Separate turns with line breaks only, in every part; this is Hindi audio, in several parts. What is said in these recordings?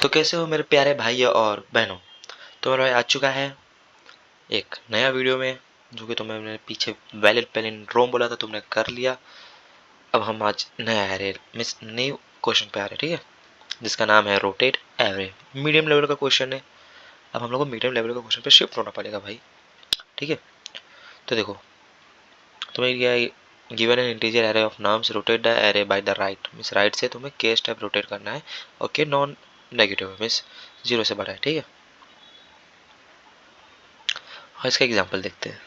तो कैसे हो मेरे प्यारे भाई और बहनों। तो मेरा भाई आ चुका है एक नया वीडियो में, जो कि तुम्हें मैंने पीछे वैलिड पैलिंड्रोम बोला था, तुमने कर लिया। अब हम आज नया एरे मीन्स न्यू क्वेश्चन पे आ रहे हैं, ठीक है, जिसका नाम है रोटेट एरे। मीडियम लेवल का क्वेश्चन है। अब हम लोग को मीडियम लेवल का क्वेश्चन पे शिफ्ट होना पड़ेगा भाई, ठीक है। तो देखो, तुम्हें क्या given an integer array of nums, rotate the array by the right, means right से तुम्हें के स्टेप रोटेट करना है। ओके, नॉन नेगेटिव है, मीन्स जीरो से बड़ा है, ठीक है। और इसका एग्जाम्पल देखते हैं।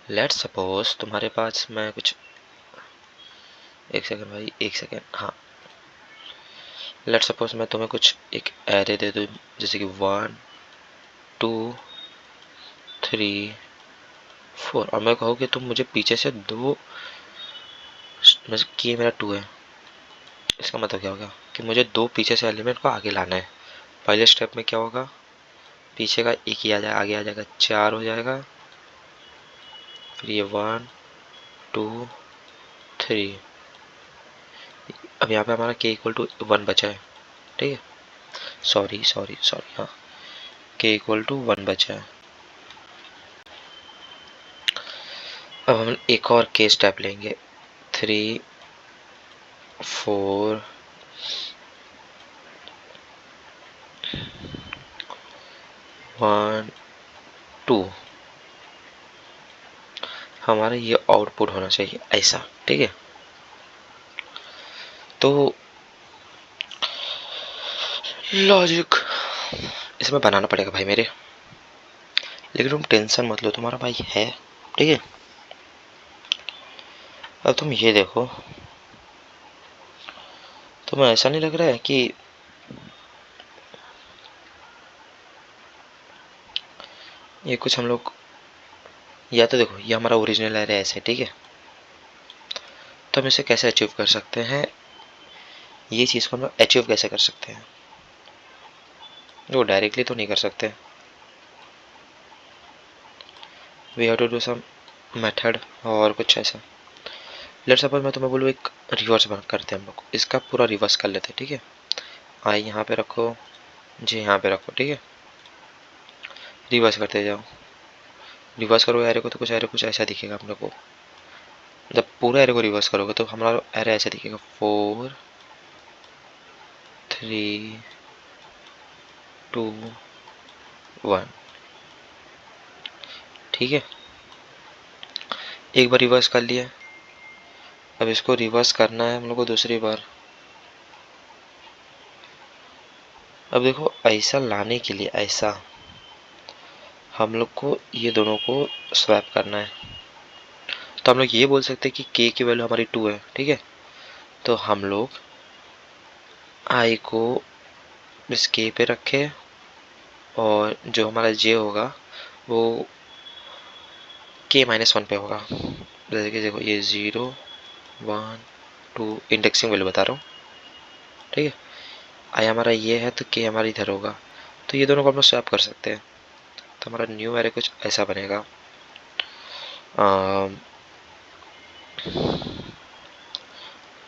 लेट्स सपोज तुम्हारे पास मैं कुछ, एक सेकंड भाई, एक सेकंड, हाँ। लेट्स सपोज मैं तुम्हें कुछ एक एरे दे दूँ, जैसे कि 1 2 3 4, और मैं कहूँ कि तुम मुझे पीछे से दो, कि मेरा 2 है। इसका मतलब क्या होगा कि मुझे दो पीछे से एलिमेंट को आगे लाना है। पहले स्टेप में क्या होगा, पीछे का एक ही आ जाएगा, आगे आ जाएगा 4 हो जाएगा। फिर ये 1 2 3। अब यहाँ पे हमारा के इक्वल टू 1 बचा है, ठीक है। सॉरी सॉरी सॉरी, हाँ, के इक्वल टू 1 बचा है। अब हम एक और के स्टेप लेंगे, 3 4 1 2। हमारा ये आउटपुट होना चाहिए ऐसा, ठीक है। तो लॉजिक इसमें बनाना पड़ेगा भाई मेरे, लेकिन तुम टेंशन मत लो, तुम्हारा भाई है, ठीक है। अब तुम ये देखो, तुम्हें ऐसा नहीं लग रहा है कि ये कुछ हम लोग, या तो देखो ये हमारा ओरिजिनल एरे ऐसे, ठीक है। तो हम इसे कैसे अचीव कर सकते हैं, ये चीज़ को हम लोग अचीव कैसे कर सकते हैं, जो डायरेक्टली तो नहीं कर सकते। We have to do some method और कुछ ऐसा। लेट्स सपोज मैं तुम्हें बोलूँ एक रिवर्स बन करते हैं, हम लोग इसका पूरा रिवर्स कर लेते हैं, ठीक है। आई यहाँ पे रखो, जी यहाँ पे रखो, ठीक है। रिवर्स करते जाओ, रिवर्स करोगे एरे को तो कुछ एरे कुछ ऐसा दिखेगा हम लोग को। जब पूरा एरे को रिवर्स करोगे तो हमारा एरे ऐसे दिखेगा, 4 3 2 1, ठीक है। एक बार रिवर्स कर लिया, अब इसको रिवर्स करना है हम लोग को दूसरी बार। अब देखो, ऐसा लाने के लिए ऐसा हम लोग को ये दोनों को स्वैप करना है। तो हम लोग ये बोल सकते हैं कि के की वैल्यू हमारी 2 है, ठीक है। तो हम लोग आई को इस के पे रखे, और जो हमारा जे होगा वो के -1 पे होगा। जैसे कि देखो, ये 0 1 2 इंडेक्सिंग वैल्यू बता रहा हूँ, ठीक है। आई हमारा ये है तो के हमारा इधर होगा, तो ये दोनों को हम लोग स्वैप कर सकते हैं। तो हमारा न्यू एरे कुछ ऐसा बनेगा,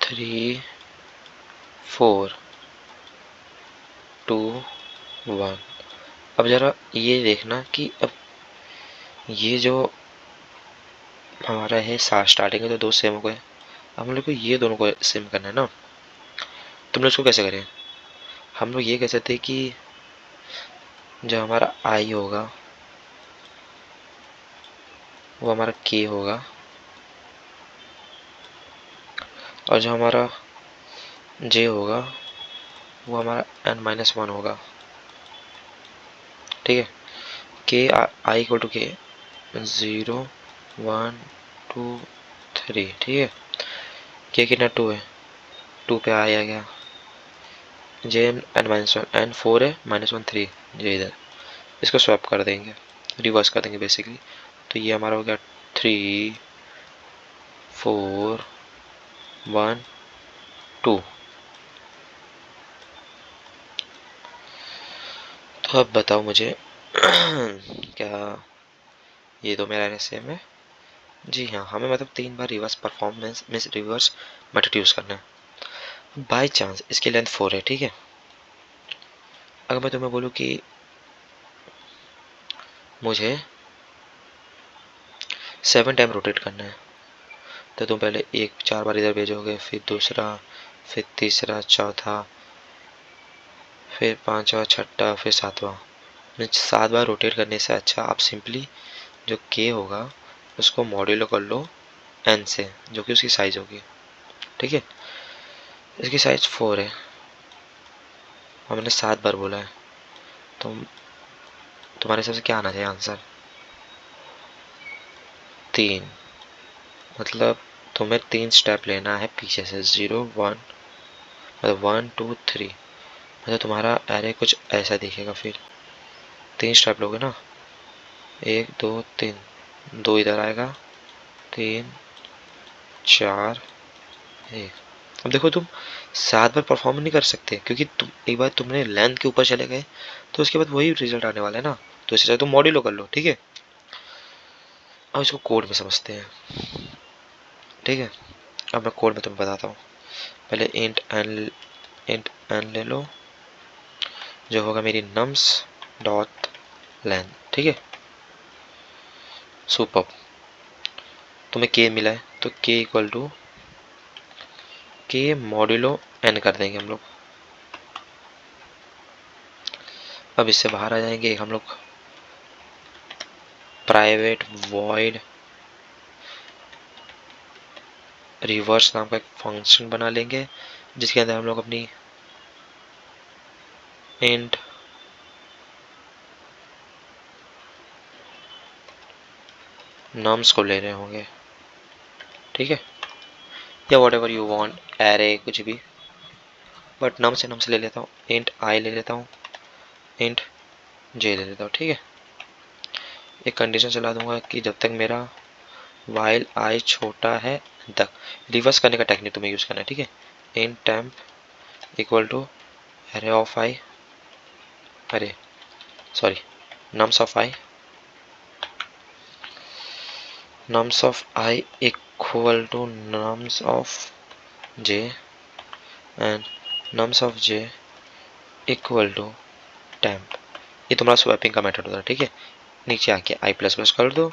3 4 2 1। अब जरा ये देखना कि अब ये जो हमारा है स्टार्टिंग में तो दो सेम हो गए, अब हम लोग को ये दोनों को सेम करना है ना। तुम लोग इसको कैसे करें, हम लोग ये कह सकते हैं कि जो हमारा आई होगा वो हमारा के होगा, और जो हमारा जे होगा वो हमारा n-1 होगा, ठीक है। के आई इक्वल टू के 0 1 2 3, ठीक है। के कितना 2 है, 2 पे आई आ गया, जे n-1 n 4 है, -1 3, जे इधर। इसको स्वैप कर देंगे, रिवर्स कर देंगे बेसिकली। तो ये हमारा हो गया 3 4 1 2। तो अब बताओ मुझे क्या ये दो मेरा सेम है? जी हाँ, हमें मतलब 3 बार reverse performance means reverse method use करना है। बाई चांस इसकी लेंथ 4 है, ठीक है। अगर मैं तुम्हें बोलूँ कि मुझे 7 टाइम रोटेट करना है, तो तुम पहले एक 4 बार इधर भेजोगे, फिर दूसरा, फिर तीसरा, चौथा, फिर पांचवा, छठा, फिर सातवां। 7 बार रोटेट करने से अच्छा आप सिंपली जो के होगा उसको मॉड्यूलो कर लो एन से, जो कि उसकी साइज होगी। ठीक है, इसकी साइज 4 है और मैंने 7 बार बोला है, तो तुम्हारे हिसाब से क्या आना चाहिए आंसर? 3। मतलब तुम्हें 3 स्टेप लेना है पीछे से, 0 1, मतलब 1 2 3। मतलब तुम्हारा एरे कुछ ऐसा दिखेगा। फिर 3 स्टेप लोगे ना, 1 2 3, 2 इधर आएगा, 3 4 1। अब देखो तुम 7 बार परफॉर्म नहीं कर सकते, क्योंकि तुम एक बार तुमने लेंथ के ऊपर चले गए तो उसके बाद वही रिजल्ट आने वाला है ना। तो इससे तुम मॉड्यूलो कर लो। ठीक है, अब इसको कोड में समझते हैं। ठीक है, अब मैं कोड में तुम्हें बताता हूँ। पहले इंट एन ले लो, जो होगा मेरी नम्स डॉट लेंथ। ठीक है, सुपर। तुम्हें के मिला है तो के इक्वल टू के मॉड्यूलो एन कर देंगे हम लोग। अब इससे बाहर आ जाएंगे, हम लोग प्राइवेट वॉइड रिवर्स नाम का एक फंक्शन बना लेंगे, जिसके अंदर हम लोग अपनी इंट नम्स को ले रहे होंगे। ठीक है, या what ever you want, array कुछ भी, बट नम से ले लेता हूँ, इंट आई ले लेता हूँ, इंट जे ले लेता हूँ। ठीक है, एक कंडीशन चला दूंगा कि जब तक मेरा वाइल आई छोटा है तक, रिवर्स करने का टेक्निक तुम्हें यूज करना है। ठीक है, int temp equal to array of I, अरे sorry, nums of I, nums of I equal to nums of J and nums of J equal to temp. ये तुम्हारा स्वैपिंग का मेथड होता है। ठीक है, नीचे आके आई प्लस प्लस कर दो,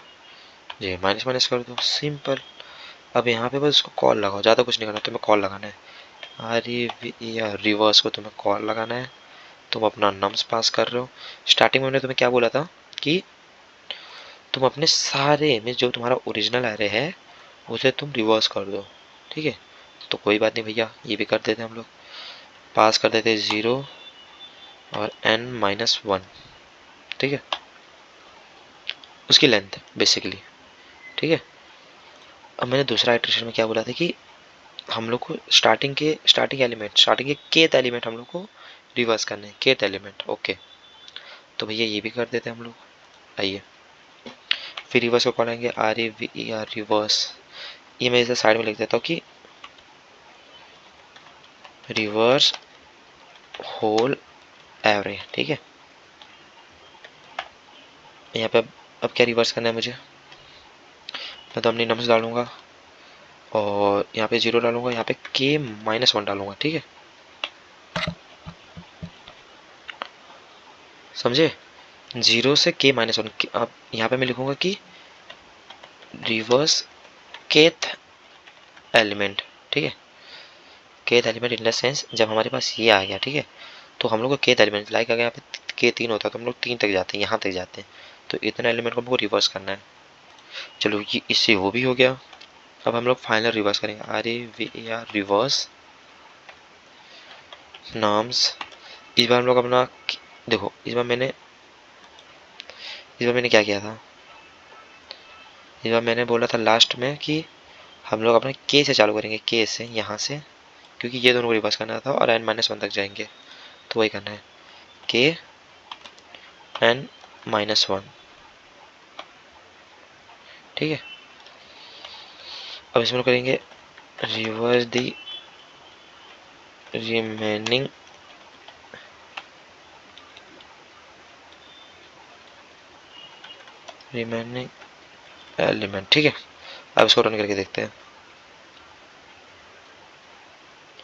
जे माइनस माइनस कर दो, सिंपल। अब यहाँ पे बस उसको कॉल लगाओ, ज़्यादा कुछ नहीं करना, तुम्हें कॉल लगाना है। या रिवर्स को तुम्हें कॉल लगाना है। तुम अपना नम्स पास कर रहे हो। स्टार्टिंग में मैंने तुम्हें क्या बोला था कि तुम अपने सारे में जो तुम्हारा ओरिजिनल एरे है उसे तुम रिवर्स कर दो। ठीक है, तो कोई बात नहीं भैया, ये भी कर देते हम लोग। पास कर देते 0 और n-1। ठीक है, उसकी लेंथ बेसिकली। ठीक है, अब मैंने दूसरा इटरेशन में क्या बोला था कि हम लोग को स्टार्टिंग के केथ एलिमेंट हम लोग को रिवर्स करने हैं, केथ एलिमेंट। ओके, तो भैया ये भी कर देते हैं हम लोग। आइए, फिर रिवर्स को कॉल आएंगे, REVER रिवर्स। ये मैं इसे साइड में लिख देता हूँ कि रिवर्स होल एवरे। ठीक है, यहाँ पे अब क्या रिवर्स करना है मुझे? मैं तो अपनी नंबर्स डालूंगा और यहाँ पे 0 डालूंगा, यहाँ पे K-1 डालूंगा। ठीक है, समझे? 0 से K-1। अब यहाँ पे मैं लिखूंगा कि रिवर्स केथ एलिमेंट। ठीक है, kth element in the sense जब हमारे पास ये आ गया, ठीक है, तो हम लोग को केथ एलिमेंट लाइक अगर यहाँ पे K 3 होता है तो हम लोग 3 तक जाते हैं, यहाँ तक जाते हैं। तो इतना एलिमेंट को हमको रिवर्स करना है। चलो ये इससे वो भी हो गया। अब हम लोग फाइनल रिवर्स करेंगे, REVER रिवर्स नाम्स। इस बार हम लोग अपना, देखो इस बार मैंने क्या किया था? इस बार मैंने बोला था लास्ट में कि हम लोग अपने के से चालू करेंगे, के से, यहाँ से, क्योंकि ये दोनों को रिवर्स करना था और n-1 तक जाएंगे, तो वही करना है, के n-1। ठीक है, अब इसमें करेंगे रिवर्स दी रिमेनिंग एलिमेंट। ठीक है, अब इसको रन करके देखते हैं।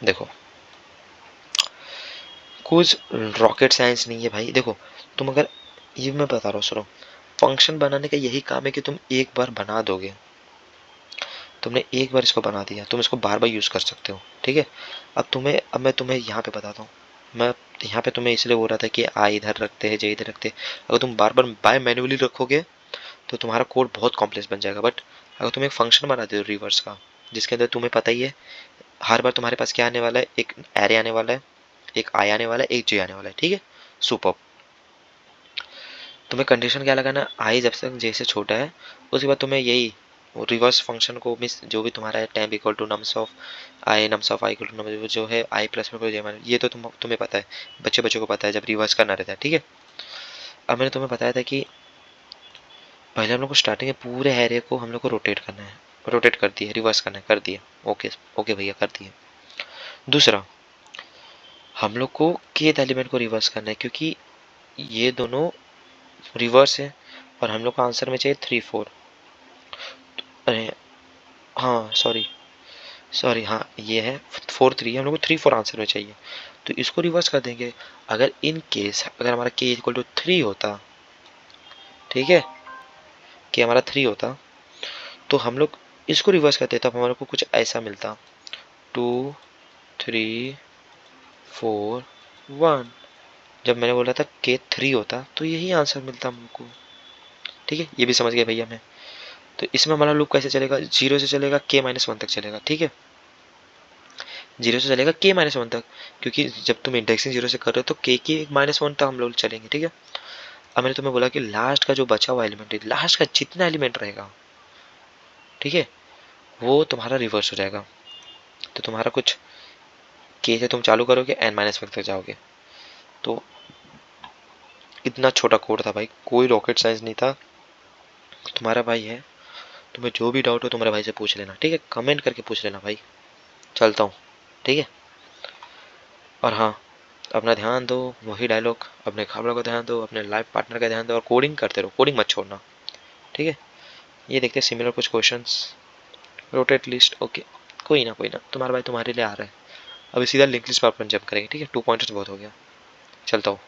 देखो कुछ रॉकेट साइंस नहीं है भाई। देखो तुम अगर, ये मैं बता रहा हूँ सुनो, फंक्शन बनाने का यही काम है कि तुम एक बार बना दोगे, तुमने एक बार इसको बना दिया, तुम इसको बार बार यूज़ कर सकते हो, ठीक है। अब मैं तुम्हें यहाँ पे बताता हूँ। मैं यहाँ पे तुम्हें इसलिए बोल रहा था कि आई इधर रखते हैं, जे इधर रखते हैं। अगर तुम बार बार बाय मैन्युअली रखोगे तो तुम्हारा कोड बहुत कॉम्प्लेक्स बन जाएगा। बट अगर तुम एक फंक्शन बना दो रिवर्स का, जिसके अंदर तुम्हें पता ही है हर बार तुम्हारे पास क्या आने वाला है, एक एरे आने वाला है, एक आई आने वाला है, एक जे आने वाला है, ठीक है। सुपर। तुम्हें कंडीशन क्या लगाना, आई जब तक जे से छोटा है, उसके बाद तुम्हें यही रिवर्स फंक्शन को मिस जो भी तुम्हारा है, temp equal to nums of I equal to nums जो है आई प्लस में जे माइनस, ये तो तुम्हें पता है, बच्चे बच्चों को पता है जब रिवर्स करना रहता है, ठीक है। अब मैंने तुम्हें बताया था कि पहले हम लोग को स्टार्टिंग में पूरे एरे को हम लोग को रोटेट करना है, रोटेट कर दिए, रिवर्स करना है, कर दिए, ओके ओके भैया कर दिए। दूसरा, हम लोग को kth एलिमेंट को रिवर्स करना है, क्योंकि ये दोनों रिवर्स है और हम लोग को आंसर में चाहिए 3 4। अरे हाँ सॉरी, सॉरी हाँ ये है 4 3, हम लोग को 3 4 आंसर में चाहिए, तो इसको रिवर्स कर देंगे। अगर इन केस अगर हमारा k इक्वल टू 3 होता, ठीक है, k हमारा 3 होता, तो हम लोग इसको रिवर्स करते तब हमारे को कुछ ऐसा मिलता, 2 3 4 1। जब मैंने बोला था k 3 होता तो यही आंसर मिलता हमको, ठीक है। ये भी समझ गए भैया मैं। तो इसमें हमारा लूप कैसे चलेगा, 0 से चलेगा k-1 तक चलेगा, ठीक है। 0 से चलेगा k-1 तक, क्योंकि जब तुम इंडेक्सिंग 0 से कर रहे हो तो k की -1 तक हम लोग चलेंगे, ठीक है। अब मैंने तुम्हें बोला कि लास्ट का जो बचा हुआ एलिमेंट है, लास्ट का जितना एलिमेंट रहेगा, ठीक है, वो तुम्हारा रिवर्स हो जाएगा। तो तुम्हारा कुछ k से तुम चालू करोगे n-1 तक जाओगे। तो इतना छोटा कोड था भाई, कोई रॉकेट साइंस नहीं था। तुम्हारा भाई है, तुम्हें जो भी डाउट हो तुम्हारे भाई से पूछ लेना, ठीक है, कमेंट करके पूछ लेना भाई। चलता हूँ, ठीक है। और हाँ, अपना ध्यान दो, वही डायलॉग, अपने खबरों का ध्यान दो, अपने लाइफ पार्टनर का ध्यान दो, और कोडिंग करते रहो, कोडिंग मत छोड़ना, ठीक है। ये देखते हैं सिमिलर कुछ क्वेश्चंस, रोटेट लिस्ट, ओके। कोई ना, तुम्हारा भाई तुम्हारे लिए आ रहा है। अभी सीधा लिंक लिस्ट पर अपन जंप करेंगे, ठीक है, 2 पॉइंटर्स बहुत हो गया। चलता हूँ।